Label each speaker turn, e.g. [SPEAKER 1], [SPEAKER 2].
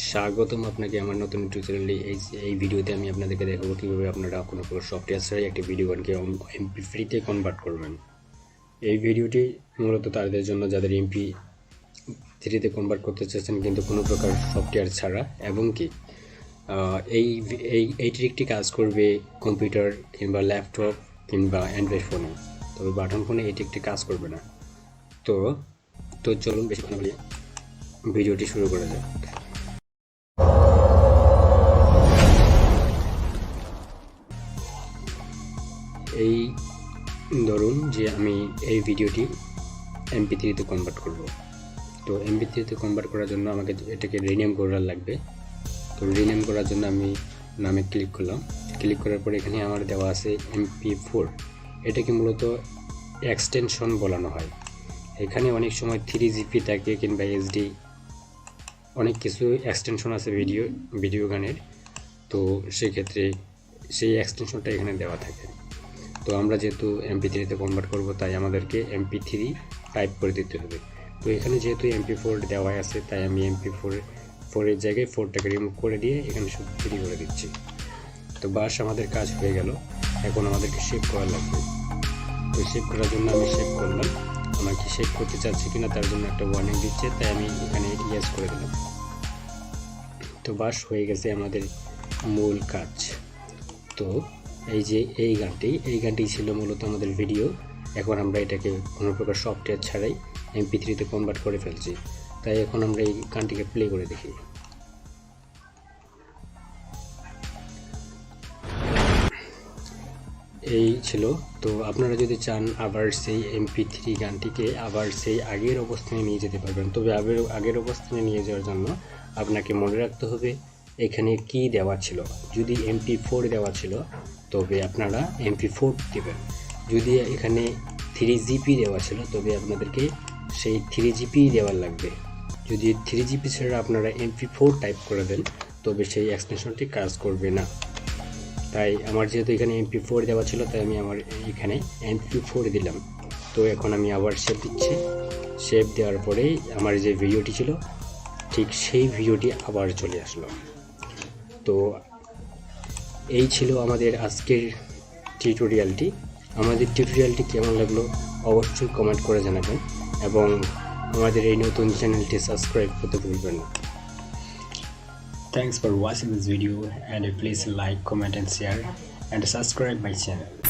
[SPEAKER 1] স্বাগতম আপনাকে আমার নতুন ইউটিউব চ্যানেলে। এই ভিডিওতে আমি আপনাদেরকে দেখাবো কীভাবে আপনারা কোনো প্রকার সফটওয়্যার ছাড়াই একটি ভিডিও গানকে MP3-তে কনভার্ট করবেন। এই ভিডিওটি মূলত তাদের জন্য যাদের MP3-তে কনভার্ট করতে চাচ্ছেন কিন্তু কোনো প্রকার সফটওয়্যার ছাড়া, এবং কি এই ট্রিকটি কাজ করবে কম্পিউটার কিংবা ল্যাপটপ কিংবা অ্যান্ড্রয়েড ফোনে, তবে বাটন ফোনে এই ট্রিকটি কাজ করবে না। তো চলুন বেশি কথা বলিয়ে ভিডিওটি শুরু করা যাক। এই ধরুন যে আমি এই ভিডিওটি MP3-তে কনভার্ট করব। তো MP3-তে কনভার্ট করার জন্য আমাকে এটাকে রিনেম করার লাগবে। তো রিনেম করার জন্য আমি নামে ক্লিক করলাম। ক্লিক করার পরে এখানে আমার দেওয়া আছে MP4। এটাকে মূলত এক্সটেনশন বলানো হয়। এখানে অনেক সময় 3GP থাকে কিংবা SD, অনেক কিছু এক্সটেনশন আছে ভিডিও গানের। তো সেক্ষেত্রে সেই এক্সটেনশনটা এখানে দেওয়া থাকে। তো আমরা যেহেতু MP3-তে কনভার্ট করব, তাই আমাদেরকে MP3 টাইপ করে দিতে হবে। তো এখানে যেহেতু MP4 দেওয়া আছে, তাই আমি MP4-এর জায়গায় 4টাকে রিমুভ করে দিয়ে এখানে শুধু 3 করে দিচ্ছি। তো বাস আমাদের কাজ হয়ে গেল। এখন আমাদেরকে সেভ করা লাগবে। তো সেভ করার জন্য আমি সেভ করলাম। আমাকে সেভ করতে চাচ্ছি কিনা তার জন্য একটা ওয়ার্নিং দিচ্ছে, তাই আমি এখানে ইয়েস করে দিলাম। তো বাস হয়ে গেছে আমাদের মূল কাজ। তো এই যে এই গানটি ছিল মূলত আমাদের ভিডিও। এখন আমরা এটাকে কোনো প্রকার সফটওয়্যার ছাড়াই MP3-তে কনভার্ট করে ফেলছি। তাই এখন আমরা এই গানটিকে প্লে করে দেখি। এই ছিল। তো আপনারা যদি চান আবার সেই MP3 গানটিকে আবার সেই আগের অবস্থানে নিয়ে যেতে পারবেন। তবে আগের অবস্থানে নিয়ে যাওয়ার জন্য আপনাকে মনে রাখতে হবে এখানে কি দেওয়া ছিল। যদি MP4 দেওয়া ছিল তবে আপনারা MP4 দেবেন। যদি এখানে 3GP দেওয়া ছিল তবে আপনাদেরকে সেই 3GP দেওয়ার লাগবে। যদি 3GP ছাড়া আপনারা MP4 টাইপ করে দেন তবে সেই এক্সটেনশনটি কাজ করবে না। তাই আমার যেহেতু এখানে MP4 দেওয়া ছিল, তাই আমি আমার এখানে MP4 দিলাম। তো এখন আমি আবার সেভ দিচ্ছি। সেভ দেওয়ার পরেই আমার যে ভিডিওটি ছিল ঠিক সেই ভিডিওটি আবার চলে আসলো। তো এই ছিল আমাদের আজকের টিউটোরিয়ালটি। আমাদের টিউটোরিয়ালটি কেমন লাগলো অবশ্যই কমেন্ট করে জানাবেন, এবং আমাদের এই নতুন চ্যানেলটি সাবস্ক্রাইব করতে ভুলবেন না। Thanks for watching this video, and please like, comment and share and subscribe my channel.